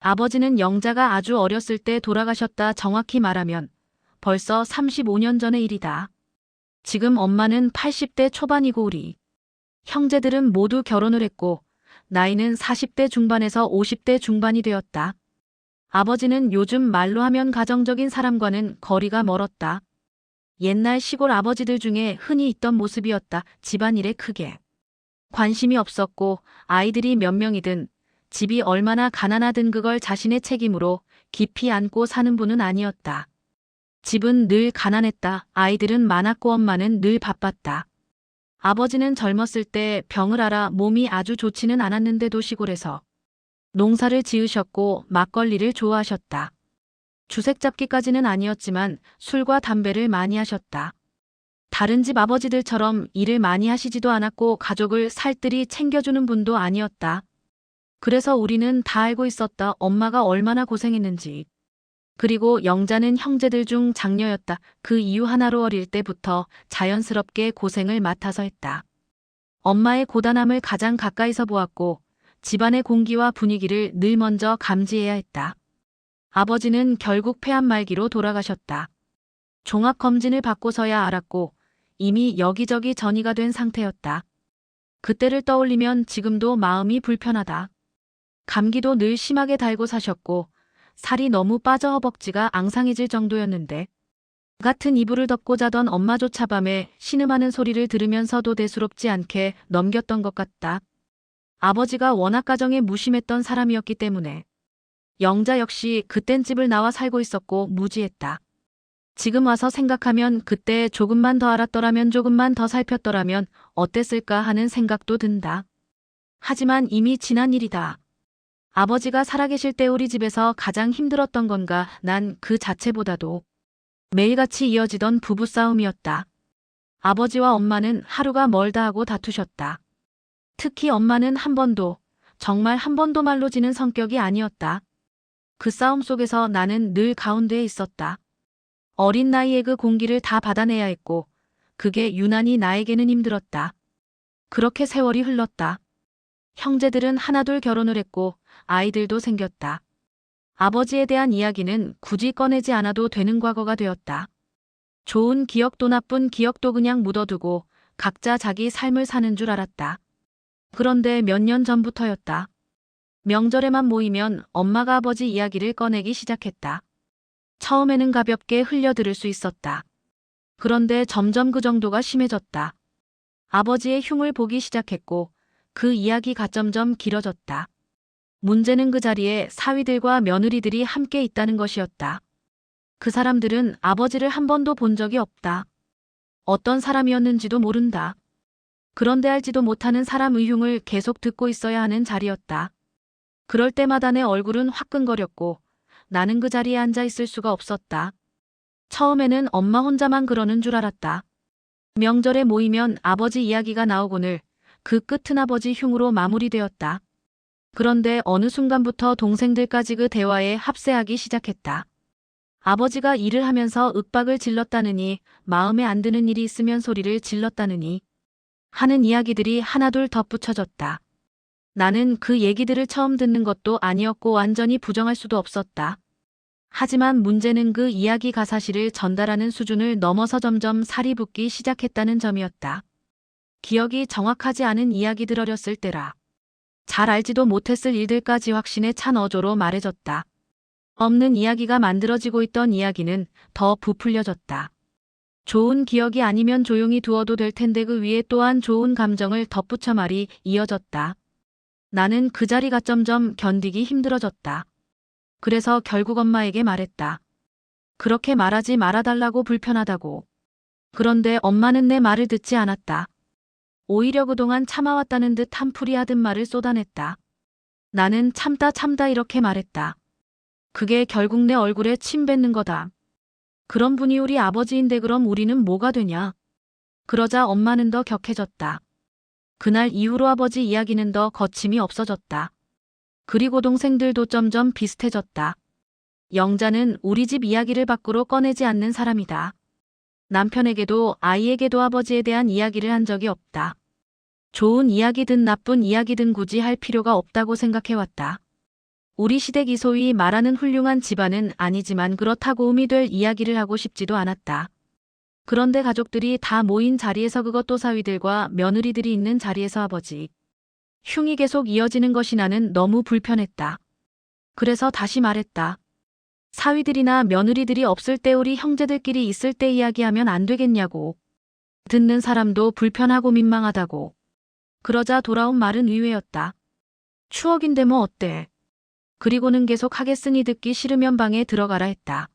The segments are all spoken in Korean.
아버지는 영자가 아주 어렸을 때 돌아가셨다. 정확히 말하면 벌써 35년 전의 일이다. 지금 엄마는 80대 초반이고 우리 형제들은 모두 결혼을 했고 나이는 40대 중반에서 50대 중반이 되었다. 아버지는 요즘 말로 하면 가정적인 사람과는 거리가 멀었다. 옛날 시골 아버지들 중에 흔히 있던 모습이었다. 집안일에 크게 관심이 없었고 아이들이 몇 명이든 집이 얼마나 가난하든 그걸 자신의 책임으로 깊이 안고 사는 분은 아니었다. 집은 늘 가난했다. 아이들은 많았고 엄마는 늘 바빴다. 아버지는 젊었을 때 병을 앓아 몸이 아주 좋지는 않았는데도 시골에서 농사를 지으셨고 막걸리를 좋아하셨다. 주색 잡기까지는 아니었지만 술과 담배를 많이 하셨다. 다른 집 아버지들처럼 일을 많이 하시지도 않았고 가족을 살뜰히 챙겨주는 분도 아니었다. 그래서 우리는 다 알고 있었다. 엄마가 얼마나 고생했는지. 그리고 영자는 형제들 중 장녀였다. 그 이유 하나로 어릴 때부터 자연스럽게 고생을 맡아서 했다. 엄마의 고단함을 가장 가까이서 보았고 집안의 공기와 분위기를 늘 먼저 감지해야 했다. 아버지는 결국 폐암 말기로 돌아가셨다. 종합검진을 받고서야 알았고 이미 여기저기 전이가 된 상태였다. 그때를 떠올리면 지금도 마음이 불편하다. 감기도 늘 심하게 달고 사셨고 살이 너무 빠져 허벅지가 앙상해질 정도였는데 같은 이불을 덮고 자던 엄마조차 밤에 신음하는 소리를 들으면서도 대수롭지 않게 넘겼던 것 같다. 아버지가 워낙 가정에 무심했던 사람이었기 때문에 영자 역시 그땐 집을 나와 살고 있었고 무지했다. 지금 와서 생각하면 그때 조금만 더 알았더라면 조금만 더 살폈더라면 어땠을까 하는 생각도 든다. 하지만 이미 지난 일이다. 아버지가 살아계실 때 우리 집에서 가장 힘들었던 건가 난 그 자체보다도 매일같이 이어지던 부부싸움이었다. 아버지와 엄마는 하루가 멀다 하고 다투셨다. 특히 엄마는 한 번도, 정말 한 번도 말로 지는 성격이 아니었다. 그 싸움 속에서 나는 늘 가운데에 있었다. 어린 나이에 그 공기를 다 받아내야 했고 그게 유난히 나에게는 힘들었다. 그렇게 세월이 흘렀다. 형제들은 하나둘 결혼을 했고 아이들도 생겼다. 아버지에 대한 이야기는 굳이 꺼내지 않아도 되는 과거가 되었다. 좋은 기억도 나쁜 기억도 그냥 묻어두고 각자 자기 삶을 사는 줄 알았다. 그런데 몇 년 전부터였다. 명절에만 모이면 엄마가 아버지 이야기를 꺼내기 시작했다. 처음에는 가볍게 흘려들을 수 있었다. 그런데 점점 그 정도가 심해졌다. 아버지의 흉을 보기 시작했고 그 이야기가 점점 길어졌다. 문제는 그 자리에 사위들과 며느리들이 함께 있다는 것이었다. 그 사람들은 아버지를 한 번도 본 적이 없다. 어떤 사람이었는지도 모른다. 그런데 알지도 못하는 사람의 흉을 계속 듣고 있어야 하는 자리였다. 그럴 때마다 내 얼굴은 화끈거렸고 나는 그 자리에 앉아 있을 수가 없었다. 처음에는 엄마 혼자만 그러는 줄 알았다. 명절에 모이면 아버지 이야기가 나오고는 그 끝은 아버지 흉으로 마무리되었다. 그런데 어느 순간부터 동생들까지 그 대화에 합세하기 시작했다. 아버지가 일을 하면서 윽박을 질렀다느니 마음에 안 드는 일이 있으면 소리를 질렀다느니 하는 이야기들이 하나둘 덧붙여졌다. 나는 그 얘기들을 처음 듣는 것도 아니었고 완전히 부정할 수도 없었다. 하지만 문제는 그 이야기가 사실을 전달하는 수준을 넘어서 점점 살이 붙기 시작했다는 점이었다. 기억이 정확하지 않은 이야기들 어렸을 때라. 잘 알지도 못했을 일들까지 확신에 찬 어조로 말해졌다. 없는 이야기가 만들어지고 있던 이야기는 더 부풀려졌다. 좋은 기억이 아니면 조용히 두어도 될 텐데 그 위에 또한 좋은 감정을 덧붙여 말이 이어졌다. 나는 그 자리가 점점 견디기 힘들어졌다. 그래서 결국 엄마에게 말했다. 그렇게 말하지 말아달라고 불편하다고. 그런데 엄마는 내 말을 듣지 않았다. 오히려 그동안 참아왔다는 듯 한풀이 하듯 말을 쏟아냈다. 나는 참다 이렇게 말했다. 그게 결국 내 얼굴에 침 뱉는 거다. 그런 분이 우리 아버지인데 그럼 우리는 뭐가 되냐. 그러자 엄마는 더 격해졌다. 그날 이후로 아버지 이야기는 더 거침이 없어졌다. 그리고 동생들도 점점 비슷해졌다. 영자는 우리 집 이야기를 밖으로 꺼내지 않는 사람이다. 남편에게도 아이에게도 아버지에 대한 이야기를 한 적이 없다. 좋은 이야기든 나쁜 이야기든 굳이 할 필요가 없다고 생각해왔다. 우리 시댁이 소위 말하는 훌륭한 집안은 아니지만 그렇다고 음이 될 이야기를 하고 싶지도 않았다. 그런데 가족들이 다 모인 자리에서, 그것도 사위들과 며느리들이 있는 자리에서 아버지 흉이 계속 이어지는 것이 나는 너무 불편했다. 그래서 다시 말했다. 사위들이나 며느리들이 없을 때 우리 형제들끼리 있을 때 이야기하면 안 되겠냐고. 듣는 사람도 불편하고 민망하다고. 그러자 돌아온 말은 의외였다. 추억인데 뭐 어때? 그리고는 계속 하겠으니 듣기 싫으면 방에 들어가라 했다.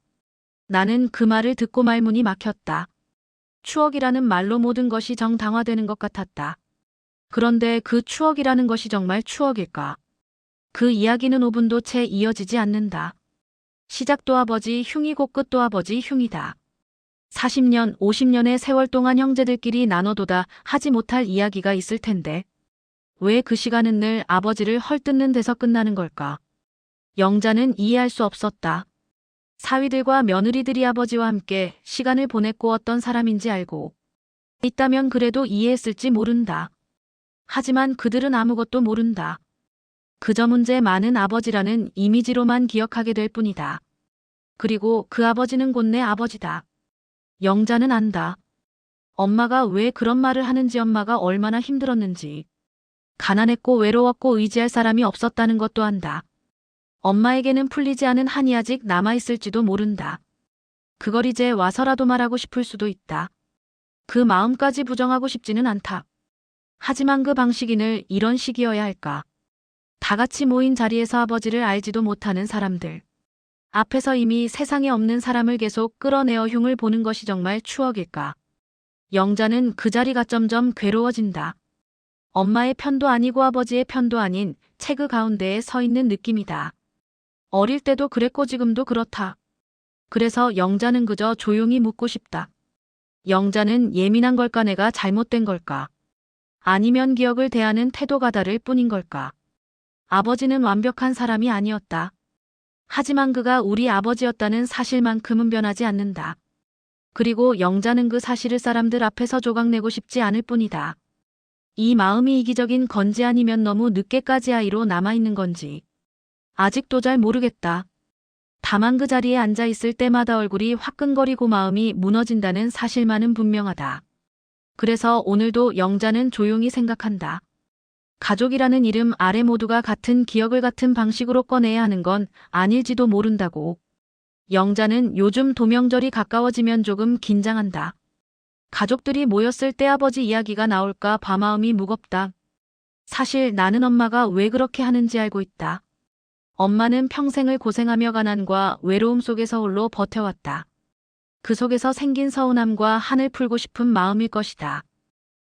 나는 그 말을 듣고 말문이 막혔다. 추억이라는 말로 모든 것이 정당화되는 것 같았다. 그런데 그 추억이라는 것이 정말 추억일까? 그 이야기는 5분도 채 이어지지 않는다. 시작도 아버지 흉이고 끝도 아버지 흉이다. 40년, 50년의 세월 동안 형제들끼리 나눠도다 하지 못할 이야기가 있을 텐데 왜 그 시간은 늘 아버지를 헐뜯는 데서 끝나는 걸까? 영자는 이해할 수 없었다. 사위들과 며느리들이 아버지와 함께 시간을 보냈고 어떤 사람인지 알고 있다면 그래도 이해했을지 모른다. 하지만 그들은 아무것도 모른다. 그저 문제 많은 아버지라는 이미지로만 기억하게 될 뿐이다. 그리고 그 아버지는 곧 내 아버지다. 영자는 안다. 엄마가 왜 그런 말을 하는지, 엄마가 얼마나 힘들었는지. 가난했고 외로웠고 의지할 사람이 없었다는 것도 안다. 엄마에게는 풀리지 않은 한이 아직 남아있을지도 모른다. 그걸 이제 와서라도 말하고 싶을 수도 있다. 그 마음까지 부정하고 싶지는 않다. 하지만 그 방식이 늘 이런 식이어야 할까? 다 같이 모인 자리에서 아버지를 알지도 못하는 사람들. 앞에서 이미 세상에 없는 사람을 계속 끌어내어 흉을 보는 것이 정말 추억일까? 영자는 그 자리가 점점 괴로워진다. 엄마의 편도 아니고 아버지의 편도 아닌 체그 가운데에 서 있는 느낌이다. 어릴 때도 그랬고 지금도 그렇다. 그래서 영자는 그저 조용히 묻고 싶다. 영자는 예민한 걸까, 내가 잘못된 걸까? 아니면 기억을 대하는 태도가 다를 뿐인 걸까? 아버지는 완벽한 사람이 아니었다. 하지만 그가 우리 아버지였다는 사실만큼은 변하지 않는다. 그리고 영자는 그 사실을 사람들 앞에서 조각내고 싶지 않을 뿐이다. 이 마음이 이기적인 건지 아니면 너무 늦게까지 아이로 남아있는 건지 아직도 잘 모르겠다. 다만 그 자리에 앉아 있을 때마다 얼굴이 화끈거리고 마음이 무너진다는 사실만은 분명하다. 그래서 오늘도 영자는 조용히 생각한다. 가족이라는 이름 아래 모두가 같은 기억을 같은 방식으로 꺼내야 하는 건 아닐지도 모른다고. 영자는 요즘 도명절이 가까워지면 조금 긴장한다. 가족들이 모였을 때 아버지 이야기가 나올까 봐 마음이 무겁다. 사실 나는 엄마가 왜 그렇게 하는지 알고 있다. 엄마는 평생을 고생하며 가난과 외로움 속에서 홀로 버텨왔다. 그 속에서 생긴 서운함과 한을 풀고 싶은 마음일 것이다.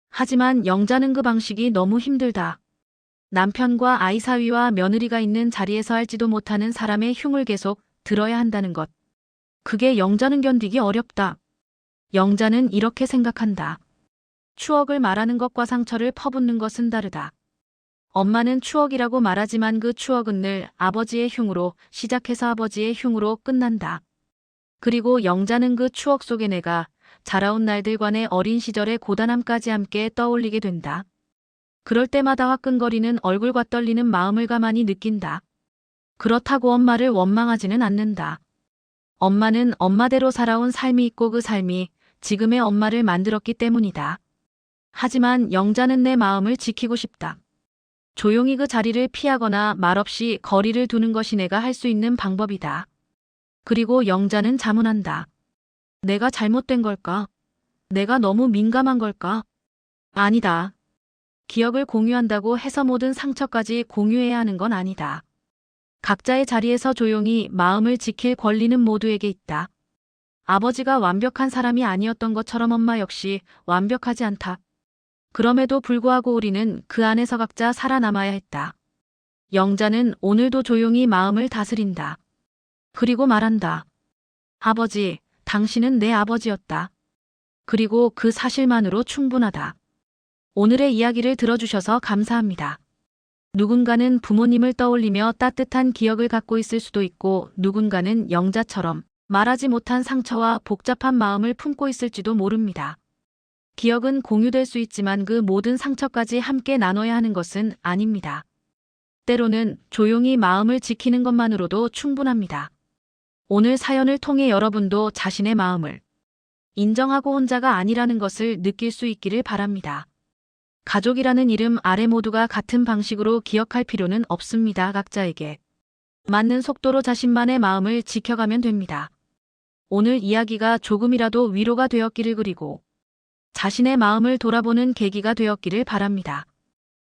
하지만 영자는 그 방식이 너무 힘들다. 남편과 아이 사위와 며느리가 있는 자리에서 알지도 못하는 사람의 흉을 계속 들어야 한다는 것. 그게 영자는 견디기 어렵다. 영자는 이렇게 생각한다. 추억을 말하는 것과 상처를 퍼붓는 것은 다르다. 엄마는 추억이라고 말하지만 그 추억은 늘 아버지의 흉으로 시작해서 아버지의 흉으로 끝난다. 그리고 영자는 그 추억 속에 내가 자라온 날들과 내 어린 시절의 고단함까지 함께 떠올리게 된다. 그럴 때마다 화끈거리는 얼굴과 떨리는 마음을 가만히 느낀다. 그렇다고 엄마를 원망하지는 않는다. 엄마는 엄마대로 살아온 삶이 있고 그 삶이 지금의 엄마를 만들었기 때문이다. 하지만 영자는 내 마음을 지키고 싶다. 조용히 그 자리를 피하거나 말없이 거리를 두는 것이 내가 할 수 있는 방법이다. 그리고 영자는 자문한다. 내가 잘못된 걸까? 내가 너무 민감한 걸까? 아니다. 기억을 공유한다고 해서 모든 상처까지 공유해야 하는 건 아니다. 각자의 자리에서 조용히 마음을 지킬 권리는 모두에게 있다. 아버지가 완벽한 사람이 아니었던 것처럼 엄마 역시 완벽하지 않다. 그럼에도 불구하고 우리는 그 안에서 각자 살아남아야 했다. 영자는 오늘도 조용히 마음을 다스린다. 그리고 말한다. 아버지, 당신은 내 아버지였다. 그리고 그 사실만으로 충분하다. 오늘의 이야기를 들어주셔서 감사합니다. 누군가는 부모님을 떠올리며 따뜻한 기억을 갖고 있을 수도 있고 누군가는 영자처럼 말하지 못한 상처와 복잡한 마음을 품고 있을지도 모릅니다. 기억은 공유될 수 있지만 그 모든 상처까지 함께 나눠야 하는 것은 아닙니다. 때로는 조용히 마음을 지키는 것만으로도 충분합니다. 오늘 사연을 통해 여러분도 자신의 마음을 인정하고 혼자가 아니라는 것을 느낄 수 있기를 바랍니다. 가족이라는 이름 아래 모두가 같은 방식으로 기억할 필요는 없습니다. 각자에게 맞는 속도로 자신만의 마음을 지켜가면 됩니다. 오늘 이야기가 조금이라도 위로가 되었기를 그리고 자신의 마음을 돌아보는 계기가 되었기를 바랍니다.